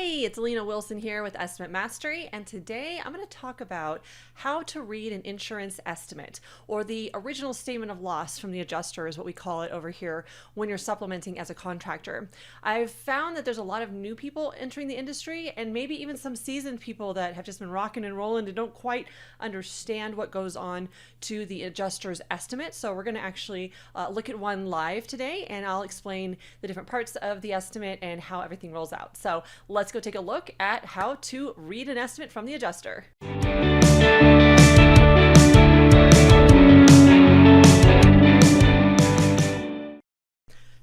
Hey, it's Alina Wilson here with Estimate Mastery, and today I'm going to talk about how to read an insurance estimate, or the original statement of loss from the adjuster is what we call it over here when you're supplementing as a contractor. I've found that there's a lot of new people entering the industry, and maybe even some seasoned people that have just been rocking and rolling and don't quite understand what goes on to the adjuster's estimate. So we're going to actually look at one live today, and I'll explain the different parts of the estimate and how everything rolls out. So let's go take a look at how to read an estimate from the adjuster.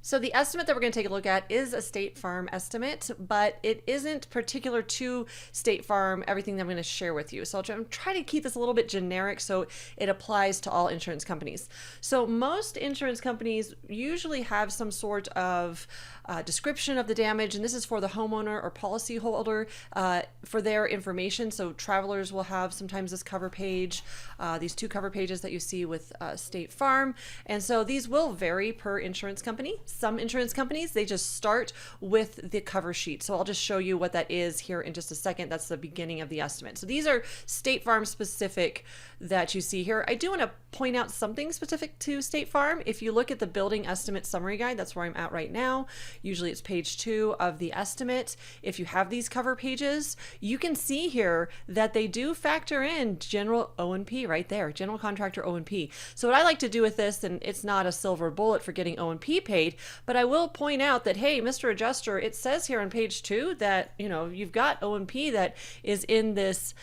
So the estimate that we're going to take a look at is a State Farm estimate, but it isn't particular to State Farm, everything that I'm going to share with you. So I'm trying to keep this a little bit generic so it applies to all insurance companies. So most insurance companies usually have some sort of description of the damage, and this is for the homeowner or policyholder for their information. So travelers will have sometimes this cover page, these two cover pages that you see with State Farm. And so these will vary per insurance company. Some insurance companies, they just start with the cover sheet. So I'll just show you what that is here in just a second. That's the beginning of the estimate. So these are State Farm specific that you see here. I do want to point out something specific to State Farm. If you look at the building estimate summary guide, that's where I'm at right now. Usually it's page 2 of the estimate. If you have these cover pages, you can see here that they do factor in general O&P right there, general contractor O&P. So what I like to do with this, and it's not a silver bullet for getting O&P paid, but I will point out that, hey, Mr. Adjuster, it says here on page 2 that, you know, you've got O&P that is in this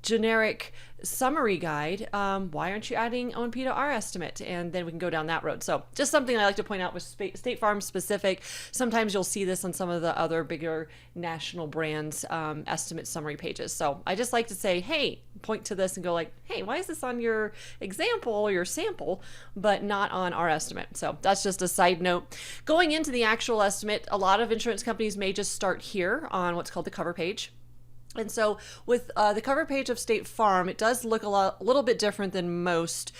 generic summary guide. Why aren't you adding O&P to our estimate? And then we can go down that road. So just something I like to point out with State Farm specific. Sometimes you'll see this on some of the other bigger national brands estimate summary pages. So I just like to say, hey, point to this and go like, hey, why is this on your example or your sample, but not on our estimate? So that's just a side note. Going into the actual estimate, a lot of insurance companies may just start here on what's called the cover page. And so with the cover page of State Farm, it does look a little bit different than most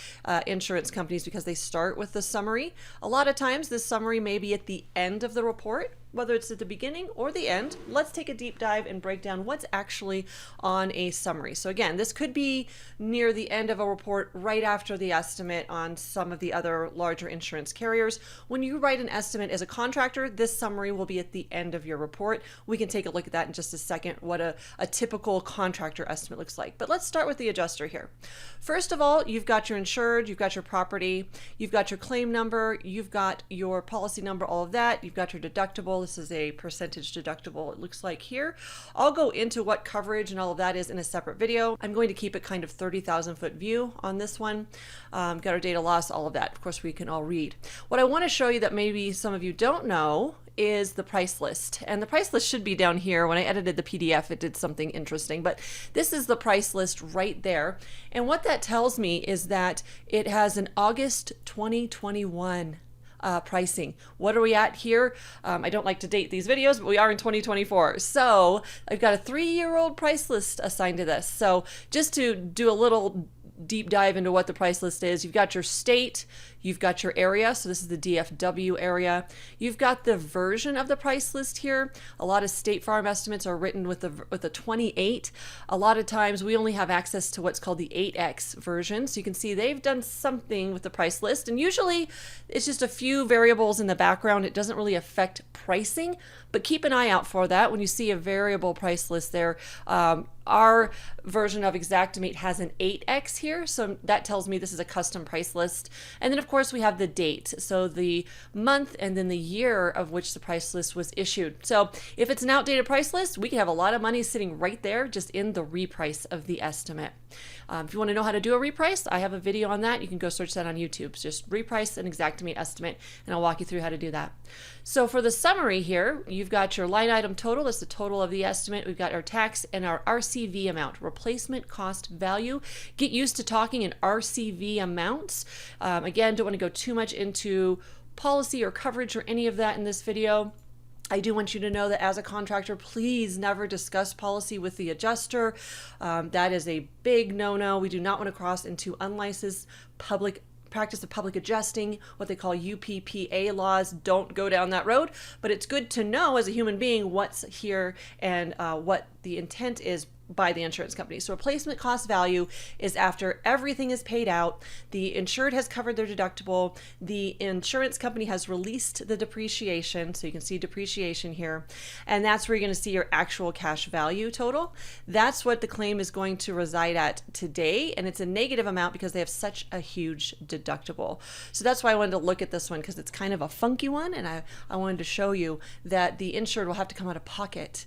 insurance companies because they start with the summary. A lot of times this summary may be at the end of the report, whether it's at the beginning or the end. Let's take a deep dive and break down what's actually on a summary. So again, this could be near the end of a report right after the estimate on some of the other larger insurance carriers. When you write an estimate as a contractor, this summary will be at the end of your report. We can take a look at that in just a second, what a typical contractor estimate looks like. But let's start with the adjuster here. First of all, you've got your insured, you've got your property, you've got your claim number, you've got your policy number, all of that, you've got your deductible. This is a percentage deductible, it looks like here. I'll go into what coverage and all of that is in a separate video. I'm going to keep it kind of 30,000 foot view on this one. Got our data loss, all of that. Of course, we can all read. What I want to show you that maybe some of you don't know is the price list. And the price list should be down here. When I edited the PDF, it did something interesting, but this is the price list right there. And what that tells me is that it has an August 2021 pricing. What are we at here? I don't like to date these videos, but we are in 2024. So I've got a 3-year-old price list assigned to this. So just to do a little deep dive into what the price list is, you've got your state, you've got your area, so this is the DFW area. You've got the version of the price list here. A lot of State Farm estimates are written with a 28. A lot of times we only have access to what's called the 8X version. So you can see they've done something with the price list, and usually it's just a few variables in the background. It doesn't really affect pricing, but keep an eye out for that when you see a variable price list there. Our version of Xactimate has an 8X here, so that tells me this is a custom price list. And then of course we have the date, so the month and then the year of which the price list was issued. So if it's an outdated price list, we can have a lot of money sitting right there just in the reprice of the estimate. If you want to know how to do a reprice, I have a video on that. You can go search that on YouTube. It's just reprice and Xactimate estimate, and I'll walk you through how to do that. So for the summary here, you've got your line item total. That's the total of the estimate. We've got our tax and our RCV amount, replacement cost value. Get used to talking in RCV amounts. Again, don't want to go too much into policy or coverage or any of that in this video. I do want you to know that as a contractor, please never discuss policy with the adjuster. That is a big no-no. We do not want to cross into unlicensed public practice of public adjusting, what they call UPPA laws. Don't go down that road, but it's good to know as a human being what's here and what the intent is by the insurance company. So replacement cost value is after everything is paid out, the insured has covered their deductible, the insurance company has released the depreciation, so you can see depreciation here, and that's where you're going to see your actual cash value total. That's what the claim is going to reside at today, and it's a negative amount because they have such a huge deductible. So that's why I wanted to look at this one, because it's kind of a funky one, and I wanted to show you that the insured will have to come out of pocket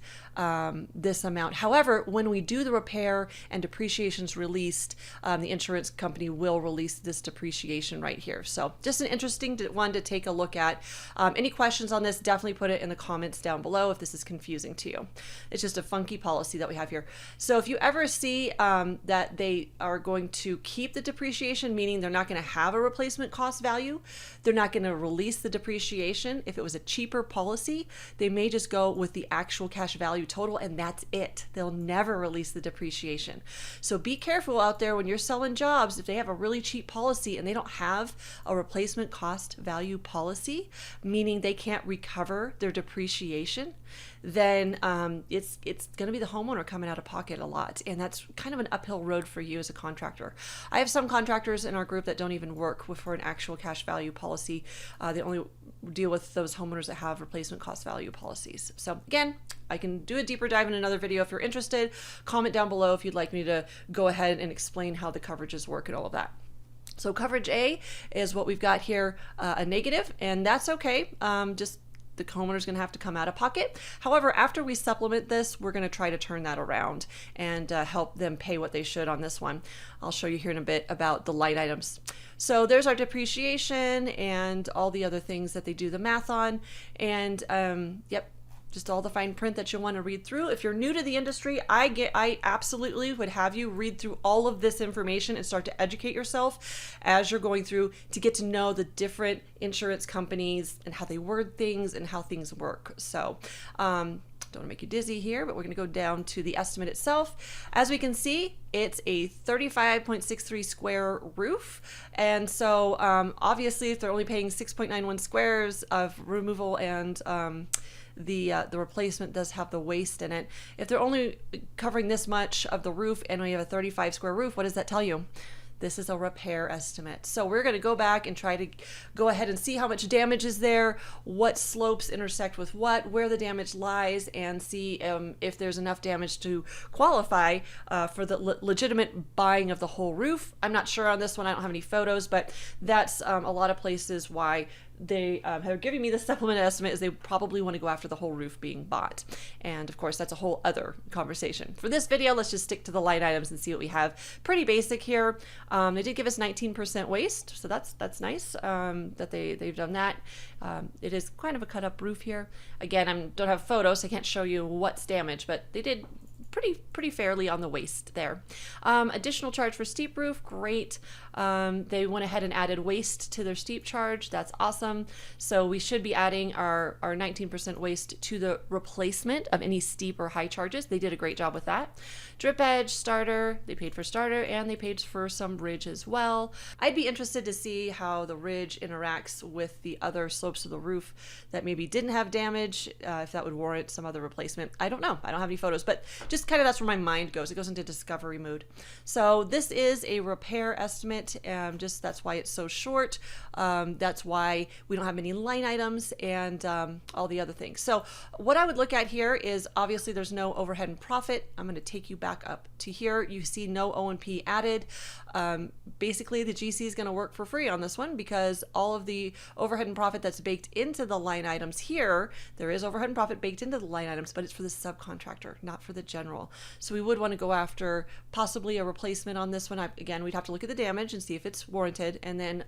this amount. However, when we do the repair and depreciation's released, the insurance company will release this depreciation right here. So just an interesting one to take a look at. Any questions on this, definitely put it in the comments down below if this is confusing to you. It's just a funky policy that we have here. So if you ever see that they are going to keep the depreciation, meaning they're not going to have a replacement cost value, they're not going to release the depreciation. If it was a cheaper policy, they may just go with the actual cash value total, and that's it. They'll never release the depreciation. So be careful out there when you're selling jobs. If they have a really cheap policy and they don't have a replacement cost value policy, meaning they can't recover their depreciation, then it's going to be the homeowner coming out of pocket a lot, and that's kind of an uphill road for you as a contractor. I have some contractors in our group that don't even work for an actual cash value policy. They only deal with those homeowners that have replacement cost value policies. So again, I can do a deeper dive in another video if you're interested. Comment down below if you'd like me to go ahead and explain how the coverages work and all of that. So coverage A is what we've got here, a negative, and that's okay. Just the homeowner's going to have to come out of pocket. However, after we supplement this, we're going to try to turn that around and help them pay what they should on this one. I'll show you here in a bit about the line items. So there's our depreciation and all the other things that they do the math on. And yep, just all the fine print that you'll want to read through. If you're new to the industry, I absolutely would have you read through all of this information and start to educate yourself as you're going through to get to know the different insurance companies and how they word things and how things work. So don't want to make you dizzy here, but we're going to go down to the estimate itself. As we can see, it's a 35.63 square roof. And so obviously if they're only paying 6.91 squares of removal and the replacement does have the waste in it. If they're only covering this much of the roof and we have a 35 square roof, what does that tell you? This is a repair estimate. So we're going to go back and try to go ahead and see how much damage is there, what slopes intersect with what, where the damage lies, and see if there's enough damage to qualify for the legitimate buying of the whole roof. I'm not sure on this one. I don't have any photos, but that's a lot of places why they have given me the supplement estimate is they probably want to go after the whole roof being bought. And of course, that's a whole other conversation. For this video, let's just stick to the line items and see what we have. Pretty basic here. They did give us 19% waste, so that's nice that they've done that. It is kind of a cut up roof here. Again, I don't have photos, so I can't show you what's damaged, but they did pretty fairly on the waste there. Additional charge for steep roof, great. They went ahead and added waste to their steep charge. That's awesome. So we should be adding our 19% waste to the replacement of any steep or high charges. They did a great job with that. Drip edge, starter, they paid for starter, and they paid for some ridge as well. I'd be interested to see how the ridge interacts with the other slopes of the roof that maybe didn't have damage, if that would warrant some other replacement. I don't know. I don't have any photos, but just kind of that's where my mind goes. It goes into discovery mood. So this is a repair estimate. Just that's why it's so short. That's why we don't have many line items and all the other things. So what I would look at here is obviously there's no overhead and profit. I'm going to take you back up to here. You see no O&P added. Basically the GC is going to work for free on this one because all of the overhead and profit that's baked into the line items here, there is overhead and profit baked into the line items, but it's for the subcontractor, not for the general. So we would want to go after possibly a replacement on this one. Again, we'd have to look at the damage and see if it's warranted, and then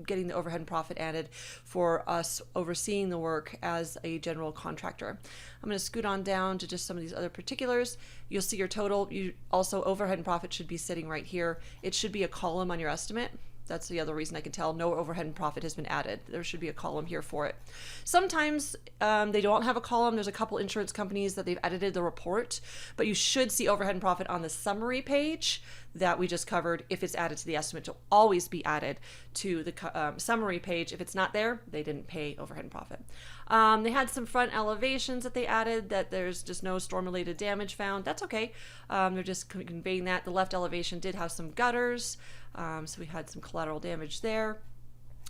getting the overhead and profit added for us overseeing the work as a general contractor. I'm going to scoot on down to just some of these other particulars. You'll see your total. You also overhead and profit should be sitting right here. It should be a column on your estimate. That's the other reason I can tell no overhead and profit has been added. There should be a column here for it. Sometimes they don't have a column. There's a couple insurance companies that they've edited the report, but you should see overhead and profit on the summary page that we just covered. If it's added to the estimate, to always be added to the summary page. If it's not there, they didn't pay overhead and profit. They had some front elevations that they added that there's just no storm-related damage found. That's okay. They're just conveying that. The left elevation did have some gutters, so we had some collateral damage there.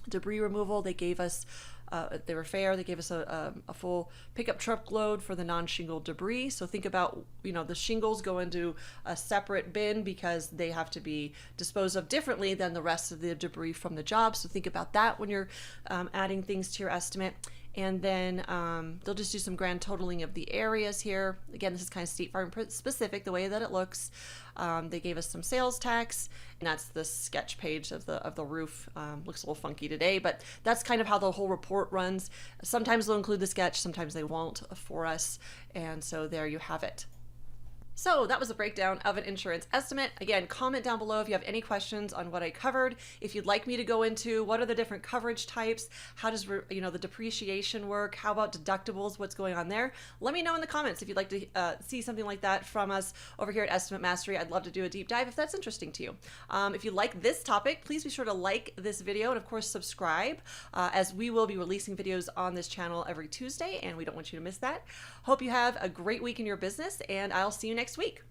Debris removal, they gave us, they were fair. They gave us a full pickup truck load for the non-shingle debris. So think about, the shingles go into a separate bin because they have to be disposed of differently than the rest of the debris from the job. So think about that when you're adding things to your estimate. And then they'll just do some grand totaling of the areas here. Again, this is kind of State Farm specific, the way that it looks. They gave us some sales tax, and that's the sketch page of the roof. Looks a little funky today, but that's kind of how the whole report runs. Sometimes they'll include the sketch, sometimes they won't for us. And so there you have it. So that was a breakdown of an insurance estimate. Again, comment down below if you have any questions on what I covered. If you'd like me to go into what are the different coverage types, how does the depreciation work, how about deductibles, what's going on there? Let me know in the comments if you'd like to see something like that from us over here at Estimate Mastery. I'd love to do a deep dive if that's interesting to you. If you like this topic, please be sure to like this video and of course subscribe, as we will be releasing videos on this channel every Tuesday and we don't want you to miss that. Hope you have a great week in your business and I'll see you next week.